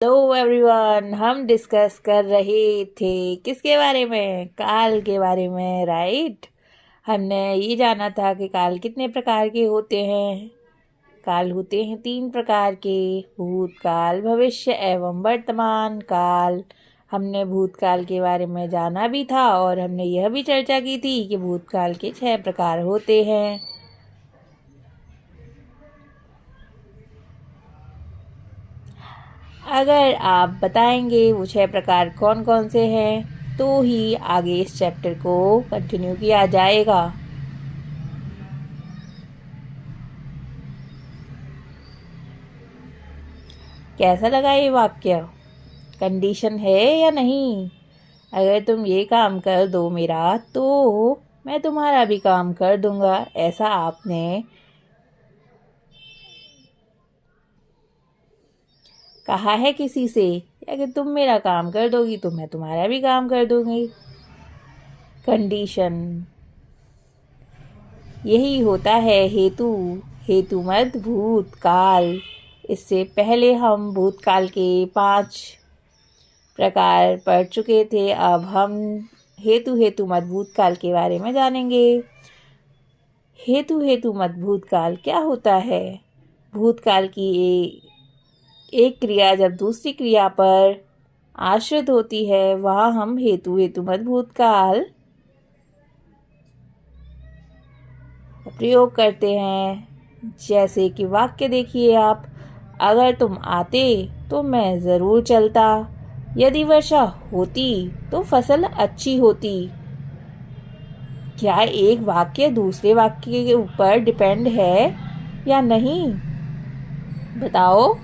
तो एवरीवन, हम डिस्कस कर रहे थे किसके बारे में? काल के बारे में, राइट। हमने ये जाना था कि काल कितने प्रकार के होते हैं। काल होते हैं 3 प्रकार के: भूतकाल, भविष्य एवं वर्तमान काल। हमने भूतकाल के बारे में जाना भी था और हमने यह भी चर्चा की थी कि भूतकाल के 6 प्रकार होते हैं। अगर आप बताएंगे वो 6 प्रकार कौन कौन से हैं तो ही आगे इस चैप्टर को कंटिन्यू किया जाएगा। कैसा लगा ये वाक्य? कंडीशन है या नहीं? अगर तुम ये काम कर दो मेरा तो मैं तुम्हारा भी काम कर दूंगा, ऐसा आपने कहा है किसी से? या कि तुम मेरा काम कर दोगी तो मैं तुम्हारा भी काम कर दूंगी? कंडीशन यही होता है हेतु। हेतु मत भूतकाल। इससे पहले हम भूतकाल के 5 प्रकार पढ़ चुके थे। अब हम हेतु मत भूतकाल के बारे में जानेंगे। हेतु मत भूतकाल क्या होता है? भूतकाल की एक क्रिया जब दूसरी क्रिया पर आश्रित होती है वहाँ हम हेतु मत भूतकाल प्रयोग करते हैं। जैसे कि वाक्य देखिए आप: अगर तुम आते तो मैं ज़रूर चलता, यदि वर्षा होती तो फसल अच्छी होती। क्या एक वाक्य दूसरे वाक्य के ऊपर डिपेंड है या नहीं? बताओ।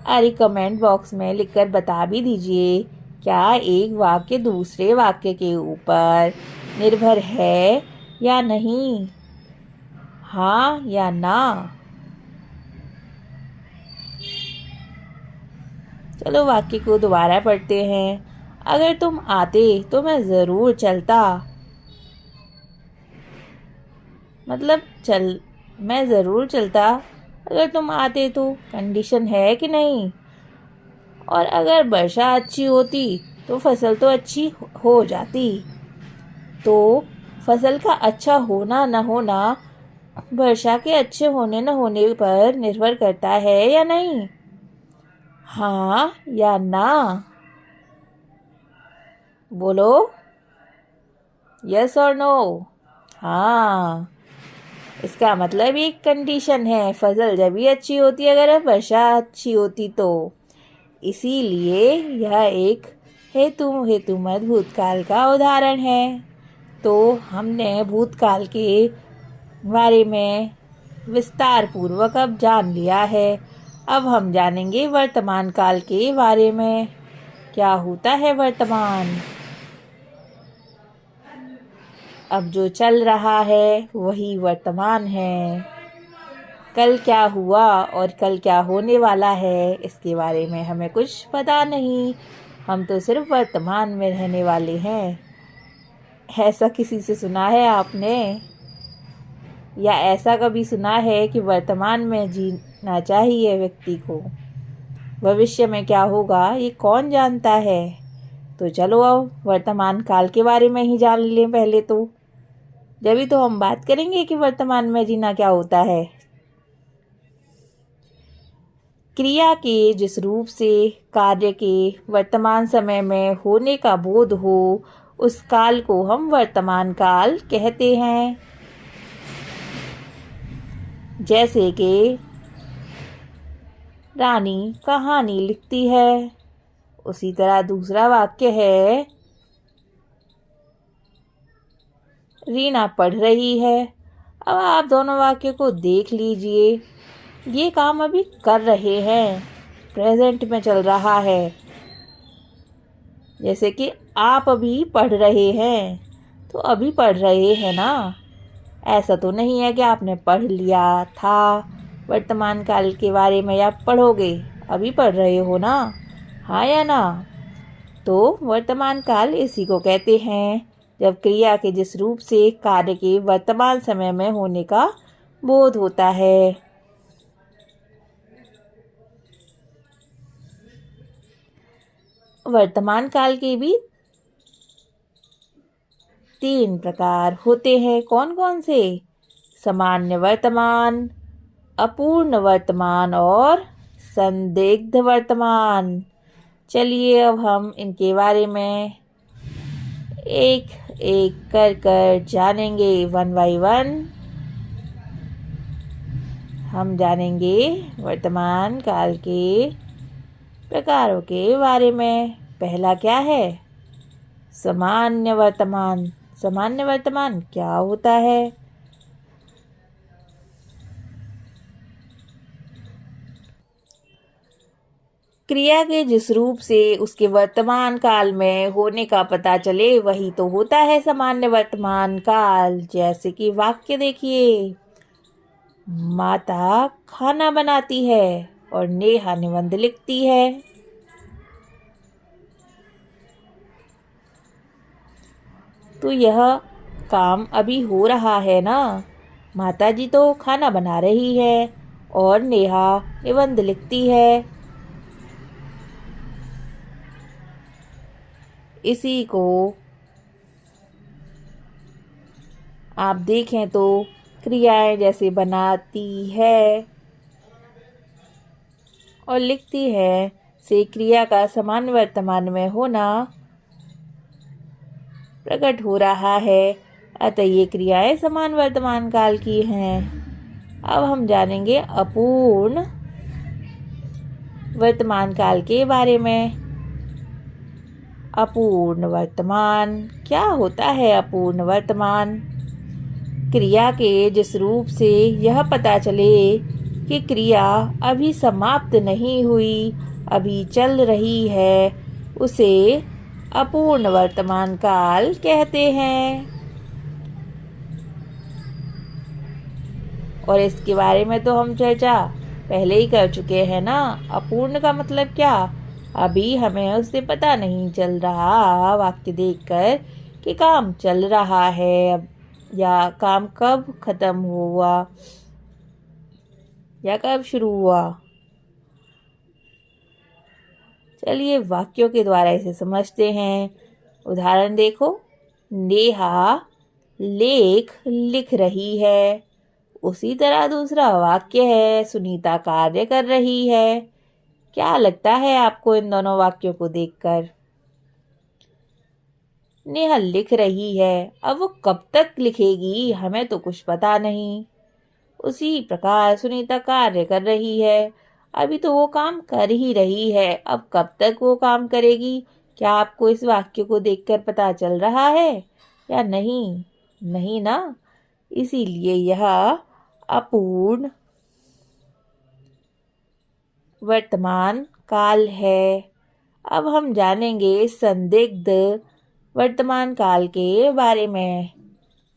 अरे कमेंट बॉक्स में लिखकर बता भी दीजिए, क्या एक वाक्य दूसरे वाक्य के ऊपर निर्भर है या नहीं? हाँ या ना? चलो वाक्य को दोबारा पढ़ते हैं। अगर तुम आते तो मैं ज़रूर चलता, मतलब मैं ज़रूर चलता अगर तुम आते तो। कंडीशन है कि नहीं? और अगर वर्षा अच्छी होती तो फसल तो अच्छी हो जाती। तो फसल का अच्छा होना न होना वर्षा के अच्छे होने न होने पर निर्भर करता है या नहीं? हाँ या ना? बोलो, यस और नो? हाँ। इसका मतलब एक कंडीशन है, फसल जब भी अच्छी होती है अगर वर्षा अच्छी होती तो। इसीलिए यह एक हेतु मत भूतकाल का उदाहरण है। तो हमने भूतकाल के बारे में विस्तार पूर्वक अब जान लिया है। अब हम जानेंगे वर्तमान काल के बारे में। क्या होता है वर्तमान? अब जो चल रहा है वही वर्तमान है। कल क्या हुआ और कल क्या होने वाला है इसके बारे में हमें कुछ पता नहीं। हम तो सिर्फ वर्तमान में रहने वाले हैं। ऐसा किसी से सुना है आपने? या ऐसा कभी सुना है कि वर्तमान में जीना चाहिए व्यक्ति को? भविष्य में क्या होगा ये कौन जानता है? तो चलो अब वर्तमान काल के बारे में ही जान लें पहले तो, जभी तो हम बात करेंगे कि वर्तमान में जीना क्या होता है। क्रिया के जिस रूप से कार्य के वर्तमान समय में होने का बोध हो उस काल को हम वर्तमान काल कहते हैं। जैसे कि रानी कहानी लिखती है, उसी तरह दूसरा वाक्य है रीना पढ़ रही है। अब आप दोनों वाक्य को देख लीजिए। ये काम अभी कर रहे हैं, प्रेजेंट में चल रहा है। जैसे कि आप अभी पढ़ रहे हैं तो अभी पढ़ रहे हैं ना। ऐसा तो नहीं है कि आपने पढ़ लिया था वर्तमान काल के बारे में या पढ़ोगे, अभी पढ़ रहे हो ना। हाँ या ना? तो वर्तमान काल इसी को कहते हैं जब क्रिया के जिस रूप से कार्य के वर्तमान समय में होने का बोध होता है। वर्तमान काल के भी 3 प्रकार होते हैं। कौन कौन से? सामान्य वर्तमान, अपूर्ण वर्तमान और संदिग्ध वर्तमान। चलिए अब हम इनके बारे में एक एक कर कर जानेंगे। 1 बाय 1 हम जानेंगे वर्तमान काल के प्रकारों के बारे में। पहला क्या है? सामान्य वर्तमान। सामान्य वर्तमान क्या होता है? क्रिया के जिस रूप से उसके वर्तमान काल में होने का पता चले वही तो होता है सामान्य वर्तमान काल। जैसे कि वाक्य देखिए, माता खाना बनाती है और नेहा निबंध लिखती है। तो यह काम अभी हो रहा है ना। माता जी तो खाना बना रही है और नेहा निबंध लिखती है। इसी को आप देखें तो क्रियाएं जैसे बनाती है और लिखती है से क्रिया का समान वर्तमान में होना प्रकट हो रहा है। अतः ये क्रियाएं समान वर्तमान काल की हैं। अब हम जानेंगे अपूर्ण वर्तमान काल के बारे में। अपूर्ण वर्तमान क्या होता है? अपूर्ण वर्तमान क्रिया के जिस रूप से यह पता चले कि क्रिया अभी समाप्त नहीं हुई, अभी चल रही है, उसे अपूर्ण वर्तमान काल कहते हैं। और इसके बारे में तो हम चर्चा पहले ही कर चुके हैं ना। अपूर्ण का मतलब क्या? अभी हमें उससे पता नहीं चल रहा वाक्य देखकर कि काम चल रहा है अब, या काम कब खत्म हुआ या कब शुरू हुआ। चलिए वाक्यों के द्वारा इसे समझते हैं। उदाहरण देखो, नेहा लेख लिख रही है। उसी तरह दूसरा वाक्य है, सुनीता कार्य कर रही है। क्या लगता है आपको इन दोनों वाक्यों को देखकर? नेहा लिख रही है, अब वो कब तक लिखेगी हमें तो कुछ पता नहीं। उसी प्रकार सुनीता कार्य कर रही है, अभी तो वो काम कर ही रही है, अब कब तक वो काम करेगी? क्या आपको इस वाक्य को देखकर पता चल रहा है या नहीं? नहीं ना। इसीलिए यह अपूर्ण वर्तमान काल है। अब हम जानेंगे संदिग्ध वर्तमान काल के बारे में।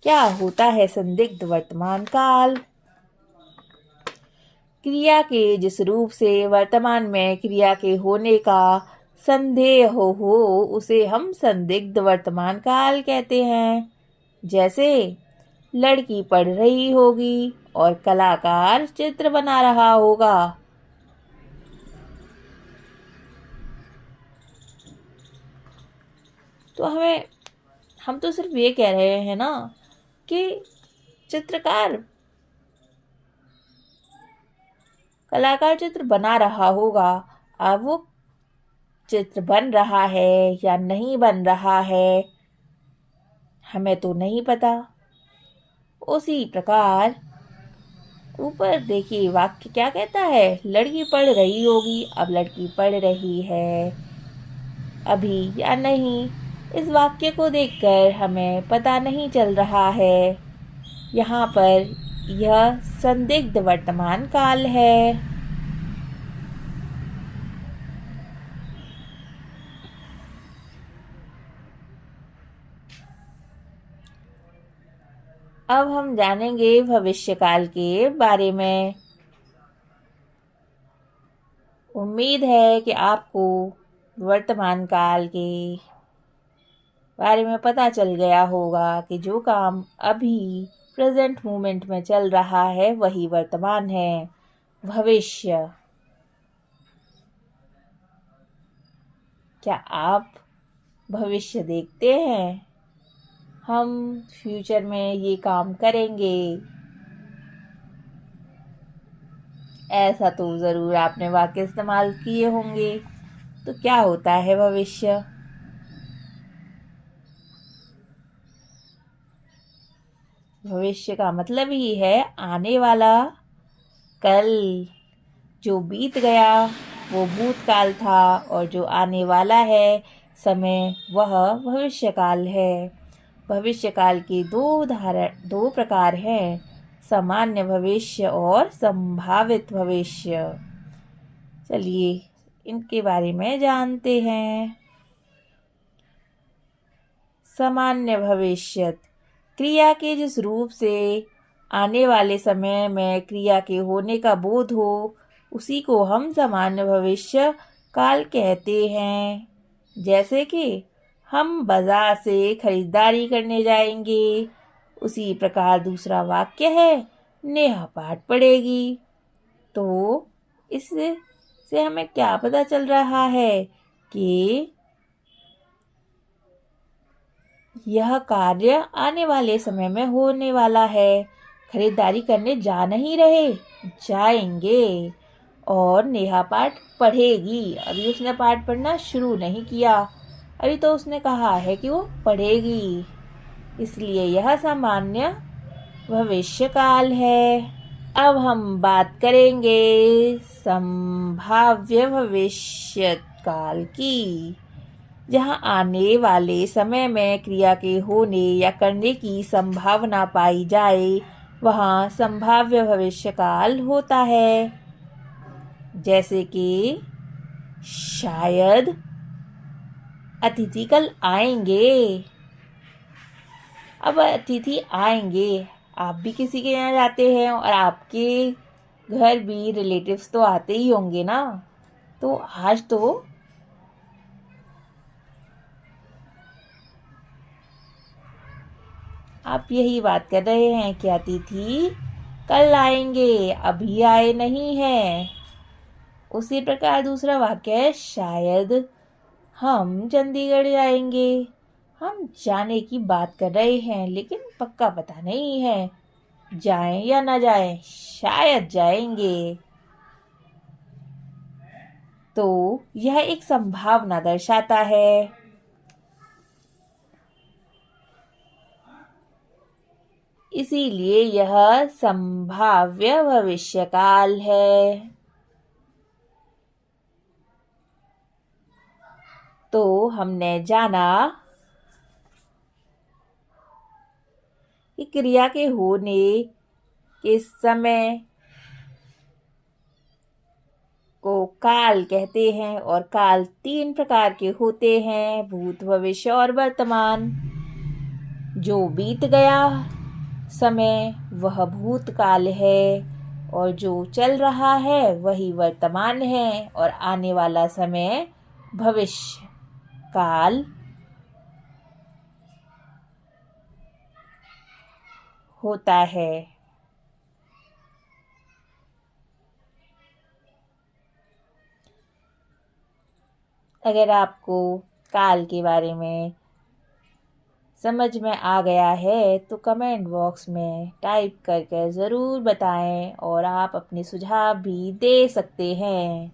क्या होता है संदिग्ध वर्तमान काल? क्रिया के जिस रूप से वर्तमान में क्रिया के होने का संदेह हो उसे हम संदिग्ध वर्तमान काल कहते हैं। जैसे लड़की पढ़ रही होगी और कलाकार चित्र बना रहा होगा। तो हम तो सिर्फ ये कह रहे हैं ना कि कलाकार चित्र बना रहा होगा। अब वो चित्र बन रहा है या नहीं बन रहा है हमें तो नहीं पता। उसी प्रकार ऊपर देखिए वाक्य क्या कहता है? लड़की पढ़ रही होगी। अब लड़की पढ़ रही है अभी या नहीं, इस वाक्य को देखकर हमें पता नहीं चल रहा है। यहाँ पर यह संदिग्ध वर्तमान काल है। अब हम जानेंगे भविष्यकाल के बारे में। उम्मीद है कि आपको वर्तमान काल के बारे में पता चल गया होगा कि जो काम अभी प्रेजेंट मोमेंट में चल रहा है वही वर्तमान है। भविष्य क्या आप भविष्य देखते हैं? हम फ्यूचर में ये काम करेंगे, ऐसा तो ज़रूर आपने वाक्य इस्तेमाल किए होंगे। तो क्या होता है भविष्य? भविष्य का मतलब ही है आने वाला कल। जो बीत गया वो भूतकाल था और जो आने वाला है समय वह भविष्यकाल है। भविष्यकाल के दो प्रकार हैं, सामान्य भविष्य और संभावित भविष्य। चलिए इनके बारे में जानते हैं। सामान्य भविष्य क्रिया के जिस रूप से आने वाले समय में क्रिया के होने का बोध हो उसी को हम सामान्य भविष्य काल कहते हैं। जैसे कि हम बाजार से खरीदारी करने जाएंगे, उसी प्रकार दूसरा वाक्य है नेहा पाठ पढ़ेगी। तो इससे हमें क्या पता चल रहा है कि यह कार्य आने वाले समय में होने वाला है। खरीदारी करने जा नहीं रहे, जाएंगे। और नेहा पाठ पढ़ेगी, अभी उसने पाठ पढ़ना शुरू नहीं किया, अभी तो उसने कहा है कि वो पढ़ेगी, इसलिए यह सामान्य भविष्यकाल है। अब हम बात करेंगे संभाव्य भविष्यकाल की। जहाँ आने वाले समय में क्रिया के होने या करने की संभावना पाई जाए वहाँ संभाव्य भविष्यकाल होता है। जैसे कि शायद अतिथि कल आएंगे। अब अतिथि आएंगे, आप भी किसी के यहाँ जाते हैं और आपके घर भी रिलेटिव्स तो आते ही होंगे ना। तो आज तो आप यही बात कर रहे हैं कि अतिथि कल आएंगे, अभी आए नहीं हैं। उसी प्रकार दूसरा वाक्य है शायद हम चंडीगढ़ जाएंगे। हम जाने की बात कर रहे हैं लेकिन पक्का पता नहीं है, जाएं या ना जाएं, शायद जाएंगे। तो यह एक संभावना दर्शाता है। इसीलिए यह संभाव्य भविष्यकाल है। तो हमने जाना कि क्रिया के होने के समय को काल कहते हैं और काल 3 प्रकार के होते हैं, भूत, भविष्य और वर्तमान। जो बीत गया समय वह भूतकाल है और जो चल रहा है वही वर्तमान है और आने वाला समय भविष्य काल होता है। अगर आपको काल के बारे में समझ में आ गया है तो कमेंट बॉक्स में टाइप करके ज़रूर बताएं और आप अपने सुझाव भी दे सकते हैं।